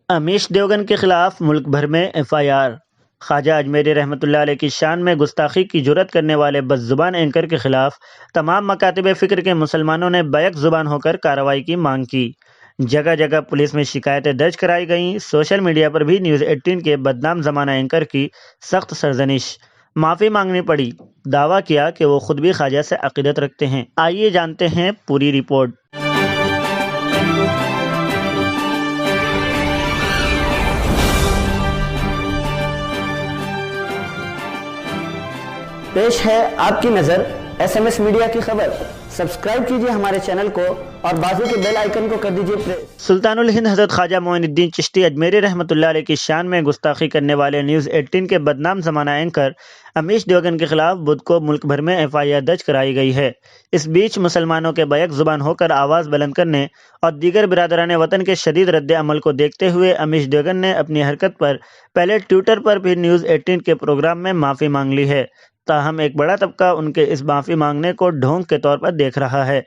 امیش دیوگن کے خلاف ملک بھر میں ایف آئی آر۔ خواجہ اجمیری رحمۃ اللہ علیہ کی شان میں گستاخی کی جرات کرنے والے بدزبان اینکر کے خلاف تمام مکاتب فکر کے مسلمانوں نے بیک زبان ہو کر کارروائی کی مانگ کی۔ جگہ جگہ پولیس میں شکایتیں درج کرائی گئیں۔ سوشل میڈیا پر بھی نیوز 18 کے بدنام زمانہ اینکر کی سخت سرزنش، معافی مانگنی پڑی۔ دعویٰ کیا کہ وہ خود بھی خواجہ سے عقیدت رکھتے ہیں۔ آئیے جانتے ہیں پوری رپورٹ۔ پیش ہے آپ کی نظر ایس ایم ایس میڈیا کی خبر۔ سبسکرائب کیجیے ہمارے چینل کو اور بازو کے بیل آئیکن کو کر دیجیے پریس۔ سلطان الہند حضرت خواجہ معین الدین چشتی اجمیری رحمۃ اللہ علیہ کی شان میں گستاخی کرنے والے نیوز 18 کے بدنام زمانہ اینکر امیش دیوگن کے خلاف بدھ کو ملک بھر میں ایف آئی آر درج کرائی گئی ہے۔ اس بیچ مسلمانوں کے بیک زبان ہو کر آواز بلند کرنے اور دیگر برادران وطن کے شدید رد عمل کو دیکھتے ہوئے امیش دیوگن نے اپنی حرکت پر پہلے ٹویٹر پر پھر نیوز 18 کے پروگرام میں معافی مانگ لی ہے۔ تاہم ایک بڑا طبقہ ان کے اس معافی مانگنے کو ڈھونگ کے طور پر دیکھ رہا ہے۔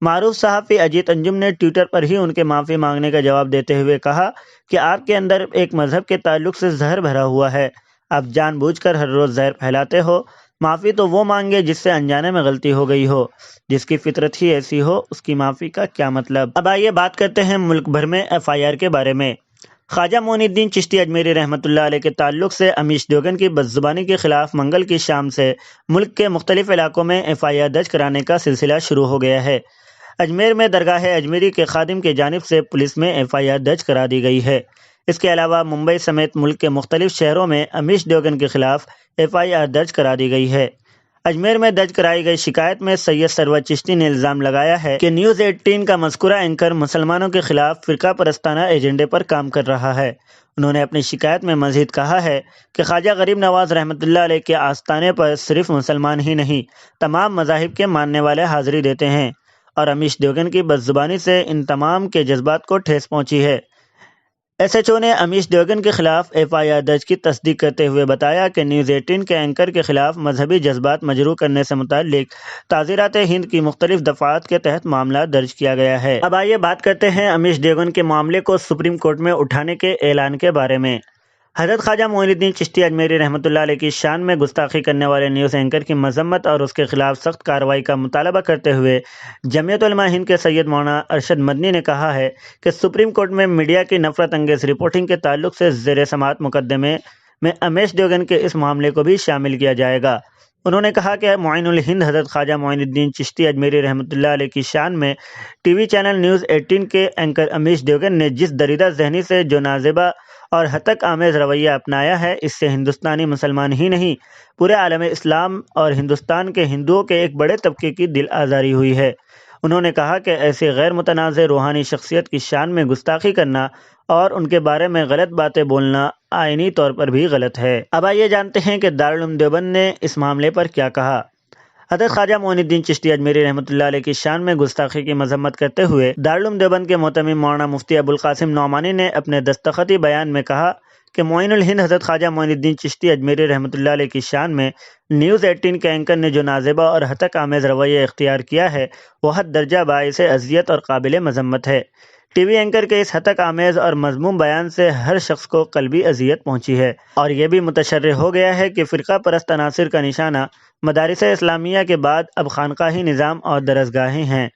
معروف صحافی اجیت انجم نے ٹویٹر پر ہی ان کے معافی مانگنے کا جواب دیتے ہوئے کہا کہ آپ کے اندر ایک مذہب کے تعلق سے زہر بھرا ہوا ہے، آپ جان بوجھ کر ہر روز زہر پھیلاتے ہو۔ معافی تو وہ مانگے جس سے انجانے میں غلطی ہو گئی ہو، جس کی فطرت ہی ایسی ہو اس کی معافی کا کیا مطلب۔ اب آئیے بات کرتے ہیں ملک بھر میں ایف آئی آر کے بارے میں۔ خواجہ معین الدین چشتی اجمیری رحمۃ اللہ علیہ کے تعلق سے امیش دیوگن کی بدزبانی کے خلاف منگل کی شام سے ملک کے مختلف علاقوں میں ایف آئی آر درج کرانے کا سلسلہ شروع ہو گیا ہے۔ اجمیر میں درگاہ اجمیری کے خادم کی جانب سے پولیس میں ایف آئی آر درج کرا دی گئی ہے۔ اس کے علاوہ ممبئی سمیت ملک کے مختلف شہروں میں امیش دیوگن کے خلاف ایف آئی آر درج کرا دی گئی ہے۔ اجمیر میں درج کرائی گئی شکایت میں سید سرور چشتی نے الزام لگایا ہے کہ نیوز 18 کا مذکورہ اینکر مسلمانوں کے خلاف فرقہ پرستانہ ایجنڈے پر کام کر رہا ہے۔ انہوں نے اپنی شکایت میں مزید کہا ہے کہ خواجہ غریب نواز رحمۃ اللہ علیہ کے آستانے پر صرف مسلمان ہی نہیں، تمام مذاہب کے ماننے والے حاضری دیتے ہیں، اور امیش دیوگن کی بدزبانی سے ان تمام کے جذبات کو ٹھیس پہنچی ہے۔ ایس ایچ او نے امیش دیوگن کے خلاف ایف آئی آر درج کی تصدیق کرتے ہوئے بتایا کہ نیوز 18 کے اینکر کے خلاف مذہبی جذبات مجروح کرنے سے متعلق تعزیرات ہند کی مختلف دفعات کے تحت معاملہ درج کیا گیا ہے۔ اب آئیے بات کرتے ہیں امیش دیوگن کے معاملے کو سپریم کورٹ میں اٹھانے کے اعلان کے بارے میں۔ حضرت خواجہ معین الدین چشتی اجمیری رحمۃ اللہ علیہ کی شان میں گستاخی کرنے والے نیوز اینکر کی مذمت اور اس کے خلاف سخت کارروائی کا مطالبہ کرتے ہوئے جمعیت علماء ہند کے سید مولانا ارشد مدنی نے کہا ہے کہ سپریم کورٹ میں میڈیا کی نفرت انگیز رپورٹنگ کے تعلق سے زیر سماعت مقدمے میں امیش دیوگن کے اس معاملے کو بھی شامل کیا جائے گا۔ انہوں نے کہا کہ معین الہند حضرت خواجہ معین الدین چشتی اجمیری رحمۃ اللہ علیہ کی شان میں ٹی وی چینل نیوز 18 کے اینکر امیش دیوگن نے جس دریدہ ذہنی سے جو نازیبہ اور ہتک آمیز رویہ اپنایا ہے، اس سے ہندوستانی مسلمان ہی نہیں، پورے عالم اسلام اور ہندوستان کے ہندوؤں کے ایک بڑے طبقے کی دل آزاری ہوئی ہے۔ انہوں نے کہا کہ ایسی غیر متنازع روحانی شخصیت کی شان میں گستاخی کرنا اور ان کے بارے میں غلط باتیں بولنا آئینی طور پر بھی غلط ہے۔ اب آئیے جانتے ہیں کہ دارالعلوم دیوبند نے اس معاملے پر کیا کہا۔ حضرت خواجہ معین الدین چشتی اجمیری رحمۃ اللہ علیہ کی شان میں گستاخی کی مذمت کرتے ہوئے دارالعلوم دیوبند کے محتمم مولانا مفتی ابوالقاسم نعمانی نے اپنے دستخطی بیان میں کہا کہ معین الہند حضرت خواجہ معین الدین چشتی اجمیری رحمۃ اللہ علیہ کی شان میں نیوز 18 کے اینکر نے جو نازیبہ اور ہتک آمیز رویہ اختیار کیا ہے، وہ حد درجہ باعث اذیت اور قابل مذمت ہے۔ ٹی وی اینکر کے اس ہتک آمیز اور مذموم بیان سے ہر شخص کو قلبی اذیت پہنچی ہے، اور یہ بھی متشرح ہو گیا ہے کہ فرقہ پرست عناصر کا نشانہ مدارس اسلامیہ کے بعد اب خانقاہی نظام اور درسگاہیں ہیں،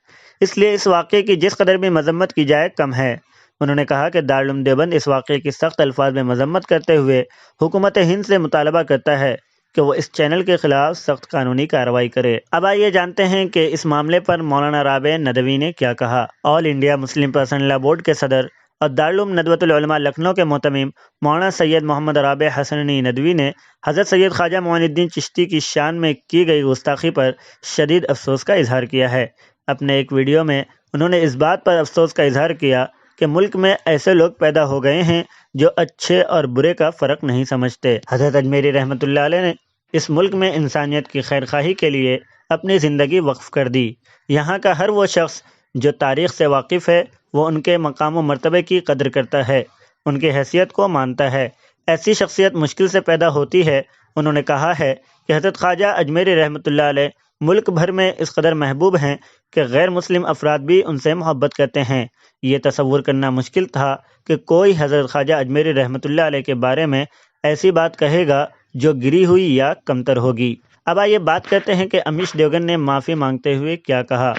اس لیے اس واقعے کی جس قدر بھی مذمت کی جائے کم ہے۔ انہوں نے کہا کہ دارالعلوم دیوبند اس واقعے کی سخت الفاظ میں مذمت کرتے ہوئے حکومت ہند سے مطالبہ کرتا ہے کہ وہ اس چینل کے خلاف سخت قانونی کارروائی کرے۔ اب آئیے جانتے ہیں کہ اس معاملے پر مولانا رابع ندوی نے کیا کہا۔ آل انڈیا مسلم پرسنل لا بورڈ کے صدر اور دارالعلوم ندوۃ العلماء لکھنؤ کے محتمم مولانا سید محمد رابع حسنی ندوی نے حضرت سید خواجہ معین الدین چشتی کی شان میں کی گئی گستاخی پر شدید افسوس کا اظہار کیا ہے۔ اپنے ایک ویڈیو میں انہوں نے اس بات پر افسوس کا اظہار کیا کہ ملک میں ایسے لوگ پیدا ہو گئے ہیں جو اچھے اور برے کا فرق نہیں سمجھتے۔ حضرت اجمیری رحمۃ اللہ علیہ نے اس ملک میں انسانیت کی خیر خواہی کے لیے اپنی زندگی وقف کر دی۔ یہاں کا ہر وہ شخص جو تاریخ سے واقف ہے وہ ان کے مقام و مرتبے کی قدر کرتا ہے، ان کی حیثیت کو مانتا ہے۔ ایسی شخصیت مشکل سے پیدا ہوتی ہے۔ انہوں نے کہا ہے کہ حضرت خواجہ اجمیری رحمۃ اللہ علیہ ملک بھر میں اس قدر محبوب ہیں کہ غیر مسلم افراد بھی ان سے محبت کرتے ہیں۔ یہ تصور کرنا مشکل تھا کہ کوئی حضرت خواجہ اجمیری رحمۃ اللہ علیہ کے بارے میں ایسی بات کہے گا جو گری ہوئی یا کمتر ہوگی۔ اب آئیے بات کرتے ہیں کہ امیش دیوگن نے معافی مانگتے ہوئے کیا کہا۔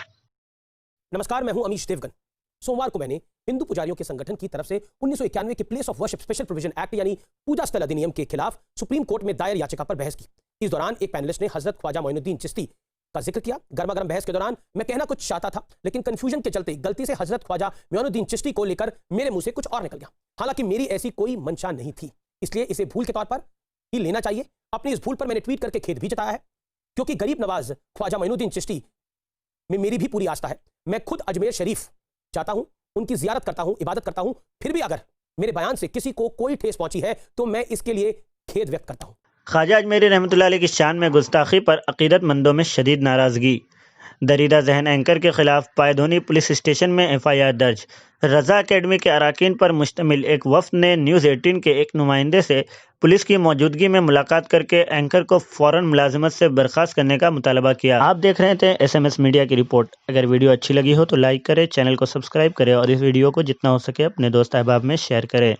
نمسکار، میں ہوں امیش دیوگن۔ سوموار کو میں نے ہندو پجاریوں کے سنگٹھن کی طرف سے 1991 کے place of worship special provision act یعنی پوجا استھل ادھینیم کے خلاف سپریم کورٹ میں دائر یاچکا پر بحث کی۔ اس دوران ایک پینلسٹ نے حضرت خواجہ معین الدین چشتی کا ذکر کیا۔ گرما گرم بحث کے دوران میں کہنا کچھ چاہتا تھا، لیکن کنفیوژن کے چلتے غلطی سے حضرت خواجہ معین الدین چشتی کو لے کر میرے منہ سے کچھ اور نکل گیا، حالانکہ میری ایسی کوئی منشا نہیں تھی، اس لیے اسے بھول کے طور پر ہی لینا چاہیے۔ اپنی اس بھول پر میں نے ٹویٹ کر کے کھید بھی جتایا ہے، کیونکہ غریب نواز خواجہ معین الدین چشتی میں میری بھی پوری آستھا ہے۔ میں خود اجمیر شریف جاتا ہوں، ان کی زیارت کرتا ہوں، عبادت کرتا ہوں، پھر بھی اگر میرے بیان سے کسی کو کوئی ٹھیس پہنچی ہے تو میں اس کے لیے کھید ویکت کرتا ہوں۔ خواجہ اجمیری رحمۃ اللہ علیہ کی شان میں گستاخی پر عقیدت مندوں میں شدید ناراضگی۔ دریدہ ذہن اینکر کے خلاف پائیدھونی پولیس اسٹیشن میں FIR درج۔ رضا اکیڈمی کے اراکین پر مشتمل ایک وفد نے نیوز 18 کے ایک نمائندے سے پولیس کی موجودگی میں ملاقات کر کے اینکر کو فوراً ملازمت سے برخاست کرنے کا مطالبہ کیا۔ آپ دیکھ رہے تھے SMS میڈیا کی رپورٹ۔ اگر ویڈیو اچھی لگی ہو تو لائک کریں، چینل کو سبسکرائب کریں اور اس ویڈیو کو جتنا ہو سکے اپنے دوست احباب میں شیئر کریں۔